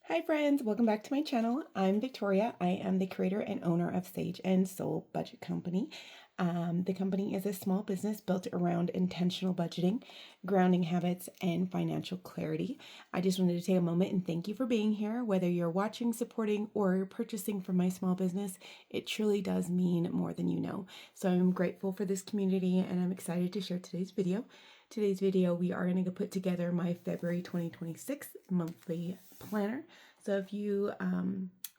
Hi friends, welcome back to my channel. I'm Victoria. I am the creator and owner of Sage and Soul Budget Company. The company is a small business built around intentional budgeting, grounding habits, and financial clarity. I just wanted to take a moment and thank you for being here. Whether you're watching, supporting, or purchasing from my small business, it truly does mean more than you know. So I'm grateful for this community and I'm excited to share today's video. Today's video, we are going to put together my February 2026 monthly planner. So if you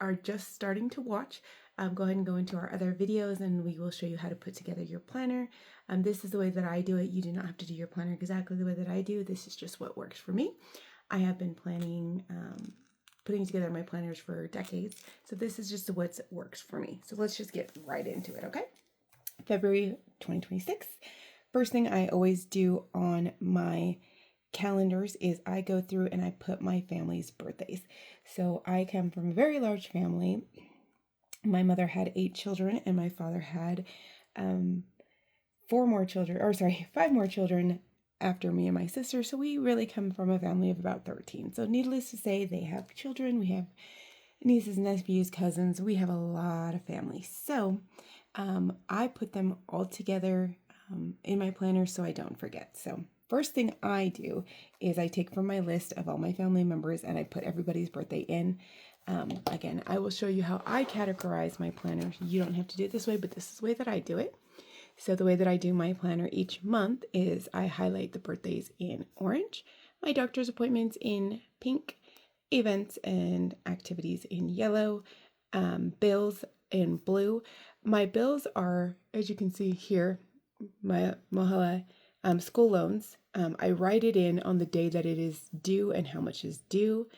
are just starting to watch, go ahead and go into our other videos and we will show you how to put together your planner. This is the way that I do it. You do not have to do your planner exactly the way that I do. This is just what works for me. I have been planning, putting together my planners for decades. So this is just what works for me. So let's just get right into it, okay? February 2026. First thing I always do on my calendars is I go through and I put my family's birthdays. So I come from a very large family. My mother had 8 children and my father had 5 more children after me and my sister. So we really come from a family of about 13. So needless to say, they have children. We have nieces, nephews, cousins. We have a lot of family. So I put them all together in my planner so I don't forget. So first thing I do is I take from my list of all my family members and I put everybody's birthday in. Again, I will show you how I categorize my planner. You don't have to do it this way, but this is the way that I do it. So the way that I do my planner each month is I highlight the birthdays in orange, my doctor's appointments in pink, events and activities in yellow, bills in blue. My bills are, as you can see here, my Mohala school loans. I write it in on the day that it is due and how much is due.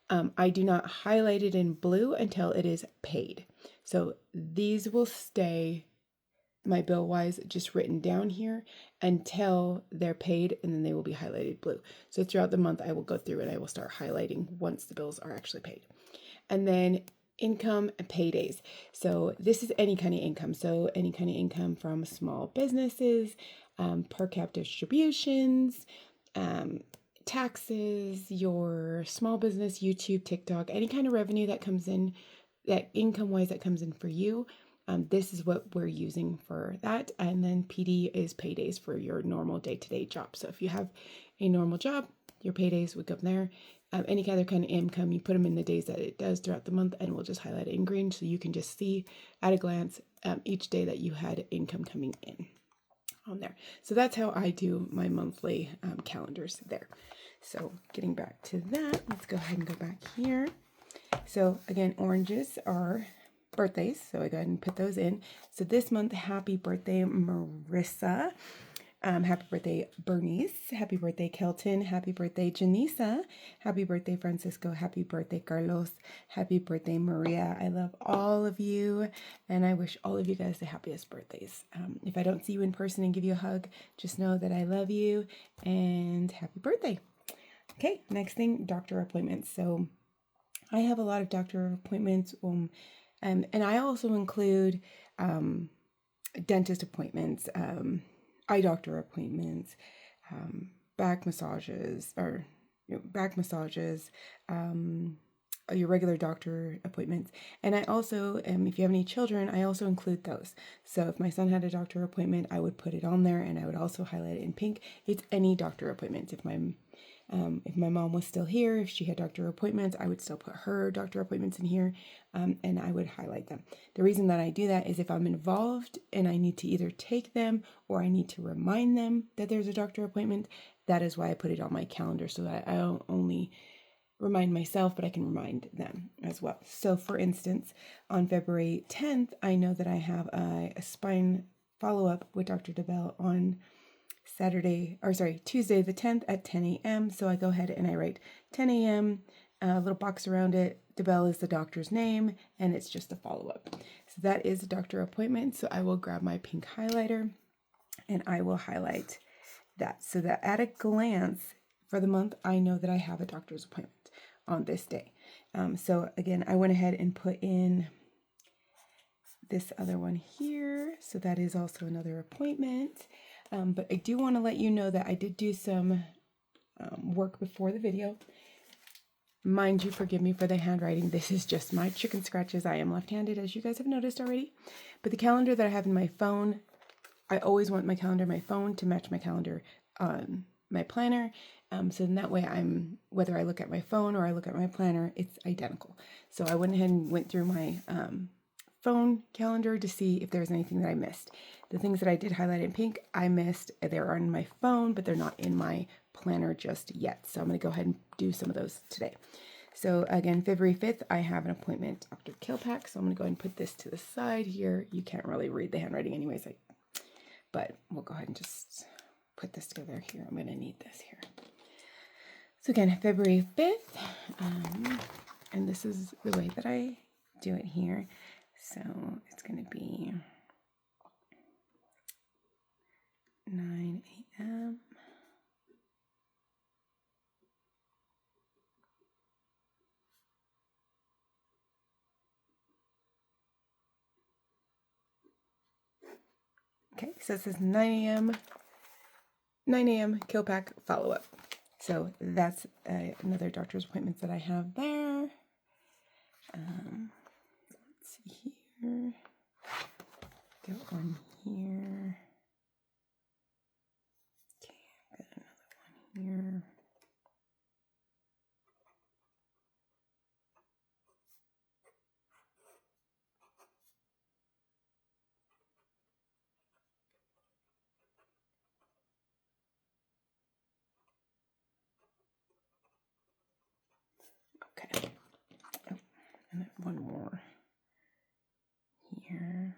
I do not highlight it in blue until it is paid. So these will stay, my bill wise, just written down here until they're paid, and then they will be highlighted blue. So throughout the month, I will go through and I will start highlighting once the bills are actually paid. And then income and paydays. So this is any kind of income. So any kind of income from small businesses, per cap distributions, taxes, your small business, YouTube, TikTok, any kind of revenue that comes in, that income wise that comes in for you. This is what we're using for that. And then PD is paydays for your normal day-to-day job. So if you have a normal job, your paydays would come there. Any other kind of income, you put them in the days that it does throughout the month, and we'll just highlight it in green so you can just see at a glance each day that you had income coming in on there. So that's how I do my monthly calendars there. So getting back to that, let's go ahead and go back here. So again, oranges are birthdays, so I go ahead and put those in. So this month, happy birthday, Marissa. Happy birthday, Bernice. Happy birthday, Kelton. Happy birthday, Janisa. Happy birthday, Francisco. Happy birthday, Carlos. Happy birthday, Maria. I love all of you, and I wish all of you guys the happiest birthdays. If I don't see you in person and give you a hug, just know that I love you, and happy birthday. Okay, next thing, doctor appointments. So I have a lot of doctor appointments, and I also include dentist appointments, eye doctor appointments, back massages, your regular doctor appointments. And I also, if you have any children, I also include those. So if my son had a doctor appointment, I would put it on there, and I would also highlight it in pink. It's any doctor appointments. If my mom was still here, if she had doctor appointments, I would still put her doctor appointments in here, and I would highlight them. The reason that I do that is if I'm involved and I need to either take them or I need to remind them that there's a doctor appointment, that is why I put it on my calendar, so that I don't only remind myself, but I can remind them as well. So for instance, on February 10th, I know that I have a spine follow-up with Dr. DeBell on Tuesday the 10th at 10 a.m. So I go ahead and I write 10 a.m., a little box around it. DeBell is the doctor's name, and it's just a follow-up. So that is a doctor appointment. So I will grab my pink highlighter and I will highlight that so that at a glance for the month, I know that I have a doctor's appointment on this day. So again, I went ahead and put in this other one here. So that is also another appointment. But I do want to let you know that I did do some work before the video. mind you, forgive me for the handwriting. This is just my chicken scratches. I am left-handed, as you guys have noticed already. But the calendar that I have in my phone, I always want my calendar in my phone to match my calendar on my planner. So in that way, whether I look at my phone or I look at my planner, it's identical. So I went ahead and went through my phone calendar to see if there was anything that I missed. The things that I did highlight in pink, I missed. They're on my phone, but they're not in my planner just yet. So I'm going to go ahead and do some of those today. So again, February 5th, I have an appointment, Dr. Kilpack. So I'm going to go ahead and put this to the side here. You can't really read the handwriting anyways, but we'll go ahead and just put this together here. I'm going to need this here. So again, February 5th, and this is the way that I do it here. So it's going to be 9 a.m. Okay, so it says 9 a.m. Kilpack follow-up. So that's another doctor's appointment that I have there. Let's see here. Go on here. Okay, I've got another one here. Okay. Oh, and then one more here.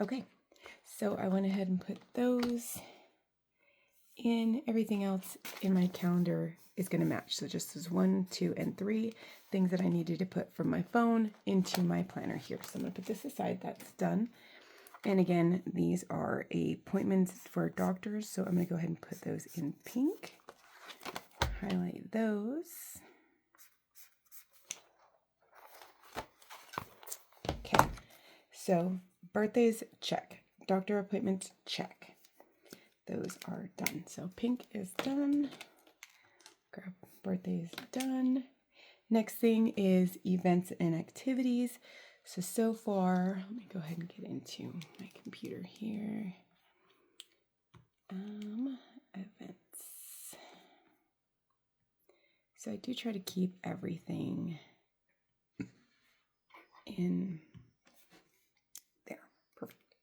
Okay, so I went ahead and put those in. Everything else in my calendar is going to match. So just as 1, 2, and 3 things that I needed to put from my phone into my planner here. So I'm going to put this aside. That's done. And again, these are appointments for doctors. So I'm going to go ahead and put those in pink. Highlight those. Okay, so birthdays, check. Doctor appointments, check. Those are done. So pink is done. Grab birthdays, done. Next thing is events and activities. So far, let me go ahead and get into my computer here. Events. So I do try to keep everything in there. Perfect.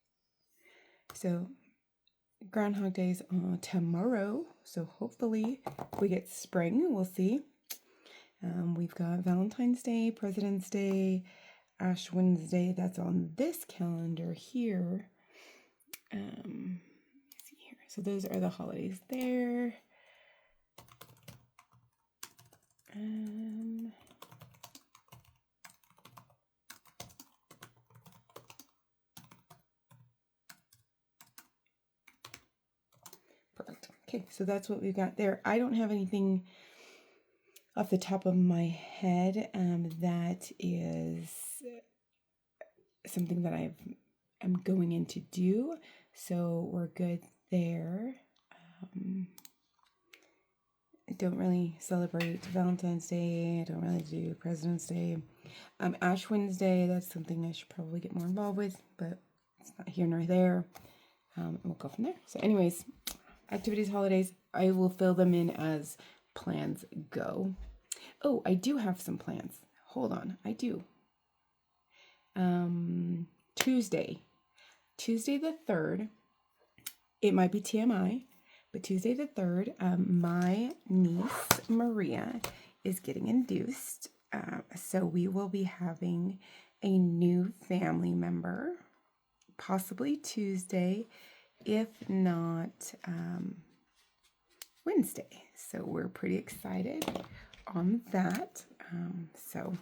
So Groundhog Day's tomorrow, so hopefully we get spring. We'll see. We've got Valentine's Day, President's Day, Ash Wednesday. That's on this calendar here. See here. So those are the holidays there. Perfect. Okay, so that's what we've got there. I don't have anything off the top of my head that is something that I'm going in to do. So we're good there. I don't really celebrate Valentine's Day. I don't really do President's Day. Ash Wednesday, that's something I should probably get more involved with, but it's not here nor there. And we'll go from there. So anyways, activities, holidays, I will fill them in as plans go. Oh, I do have some plans. Hold on, I do. Tuesday the 3rd, it might be TMI, but Tuesday the 3rd, my niece, Maria, is getting induced. So we will be having a new family member, possibly Tuesday, if not Wednesday. So we're pretty excited on that. So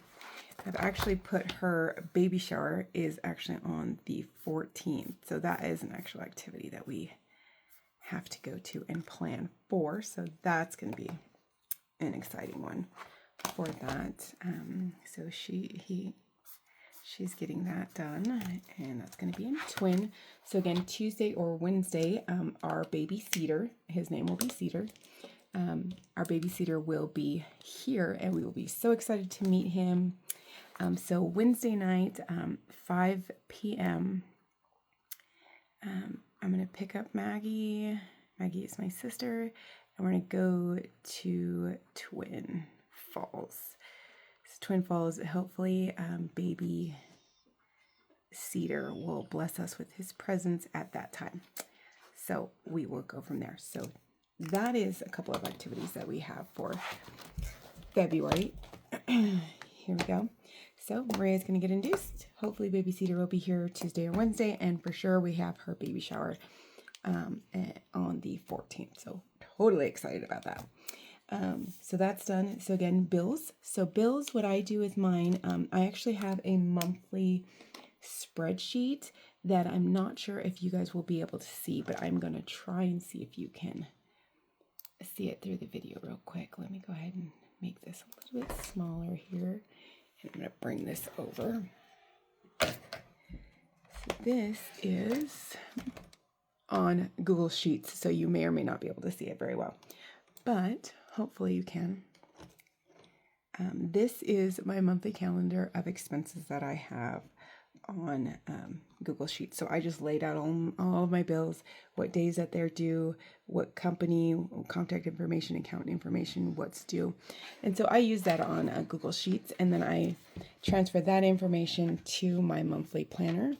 I've actually put her baby shower is actually on the 14th. So that is an actual activity that we have to go to and plan for. So that's going to be an exciting one for that. So she's getting that done, and that's going to be in Twin. So again, Tuesday or Wednesday, our baby Cedar, his name will be Cedar. Our baby Cedar will be here, and we will be so excited to meet him. So Wednesday night, 5 p.m., I'm going to pick up Maggie. Maggie is my sister, and we're going to go to Twin Falls. Twin Falls, hopefully baby Cedar will bless us with his presence at that time. So we will go from there. So that is a couple of activities that we have for February. Here we go. So Maria's going to get induced. Hopefully baby Cedar will be here Tuesday or Wednesday, and for sure we have her baby shower on the 14th. So totally excited about that. So that's done. So again, bills. So bills, what I do is mine. I actually have a monthly spreadsheet that I'm not sure if you guys will be able to see, but I'm going to try and see if you can see it through the video real quick. Let me go ahead and make this a little bit smaller here. And I'm going to bring this over. So this is on Google Sheets, so you may or may not be able to see it very well, but hopefully you can. This is my monthly calendar of expenses that I have on Google Sheets. So I just laid out all of my bills, what days that they're due, what company, contact information, account information, what's due. And so I use that on Google Sheets, and then I transfer that information to my monthly planner.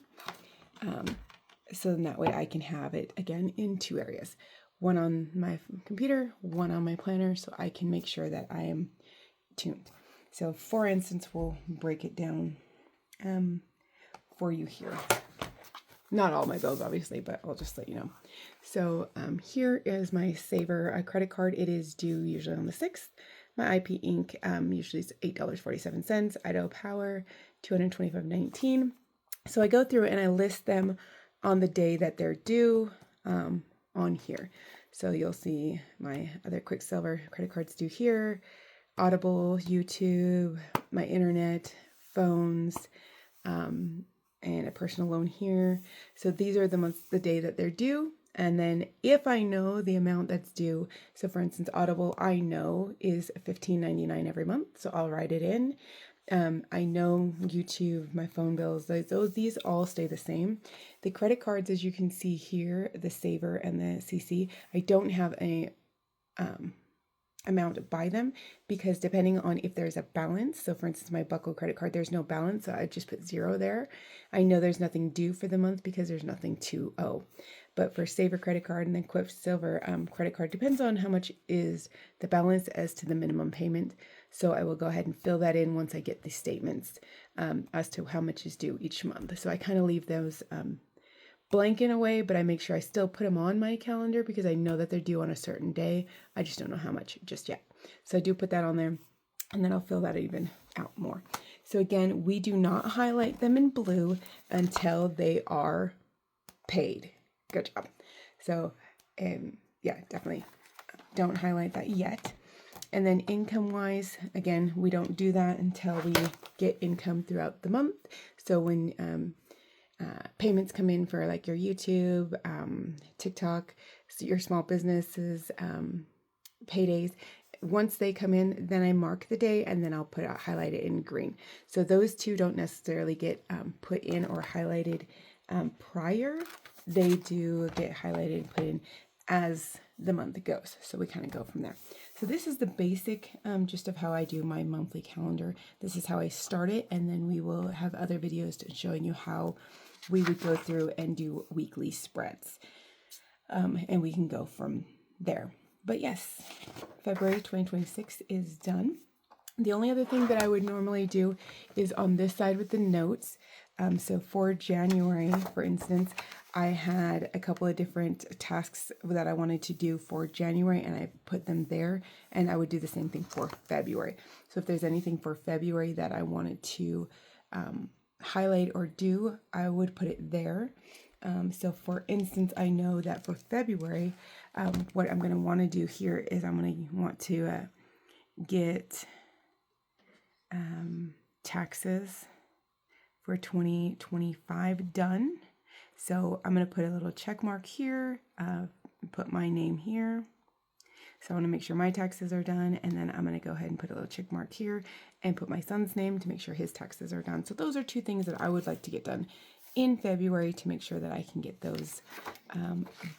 So then that way I can have it again in two areas. One on my computer, one on my planner, so I can make sure that I am tuned. So for instance, we'll break it down for you here. Not all my bills, obviously, but I'll just let you know. So here is my Saver credit card. It is due usually on the 6th. My IP Inc. Usually is $8.47. Idaho Power, $225.19. So I go through and I list them on the day that they're due on here. So you'll see my other Quicksilver credit cards due here, Audible, YouTube, my internet, phones, and a personal loan here. So these are the months, the day that they're due. And then if I know the amount that's due, so for instance, Audible, I know is $15.99 every month. So I'll write it in. I know YouTube, my phone bills, these all stay the same. The credit cards, as you can see here, the Saver and the CC, I don't have a amount by them because depending on if there's a balance, so for instance, my Buckle credit card, there's no balance, so I just put 0 there. I know there's nothing due for the month because there's nothing to owe. But for Saver credit card and then Quicksilver credit card, depends on how much is the balance as to the minimum payment. So I will go ahead and fill that in once I get the statements as to how much is due each month. So I kind of leave those blank in a way, but I make sure I still put them on my calendar because I know that they're due on a certain day. I just don't know how much just yet. So I do put that on there, and then I'll fill that even out more. So again, we do not highlight them in blue until they are paid. Good job. So yeah, definitely don't highlight that yet. And then income wise, again, we don't do that until we get income throughout the month. So when payments come in for like your YouTube, TikTok, so your small businesses, paydays, once they come in, then I mark the day and then I'll highlight it in green. So those two don't necessarily get put in or highlighted prior. They do get highlighted and put in as the month goes. So we kind of go from there. So this is the basic gist of how I do my monthly calendar. This is how I start it, and then we will have other videos showing you how we would go through and do weekly spreads. And we can go from there. But yes, February 2026 is done. The only other thing that I would normally do is on this side with the notes. So for January, for instance, I had a couple of different tasks that I wanted to do for January, and I put them there, and I would do the same thing for February. So if there's anything for February that I wanted to highlight or do, I would put it there. So for instance, I know that for February, what I'm going to want to do here is I'm going to want to get taxes for 2025 done. So I'm going to put a little check mark here, put my name here. So I want to make sure my taxes are done, and then I'm going to go ahead and put a little check mark here and put my son's name to make sure his taxes are done. So those are two things that I would like to get done in February to make sure that I can get those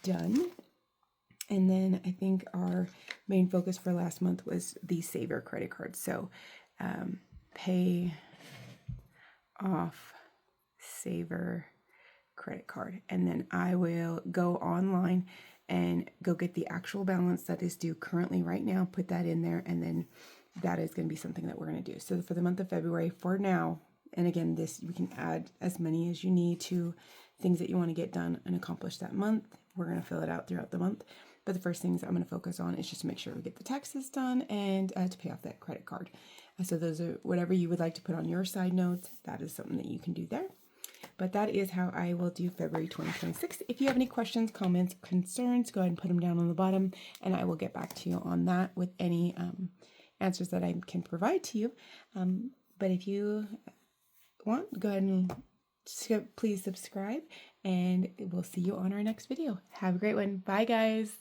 done. And then I think our main focus for last month was the Saver credit card. So pay off Saver credit card, and then I will go online and go get the actual balance that is due currently right now, put that in there, and then that is going to be something that we're going to do. So for the month of February, for now, and again, this you can add as many as you need to things that you want to get done and accomplish that month. We're going to fill it out throughout the month. But the first things I'm going to focus on is just to make sure we get the taxes done and to pay off that credit card. So those are whatever you would like to put on your side notes. That is something that you can do there. But that is how I will do February 2026. If you have any questions, comments, concerns, go ahead and put them down on the bottom, and I will get back to you on that with any answers that I can provide to you. But if you want, go ahead and please subscribe, and we'll see you on our next video. Have a great one. Bye, guys.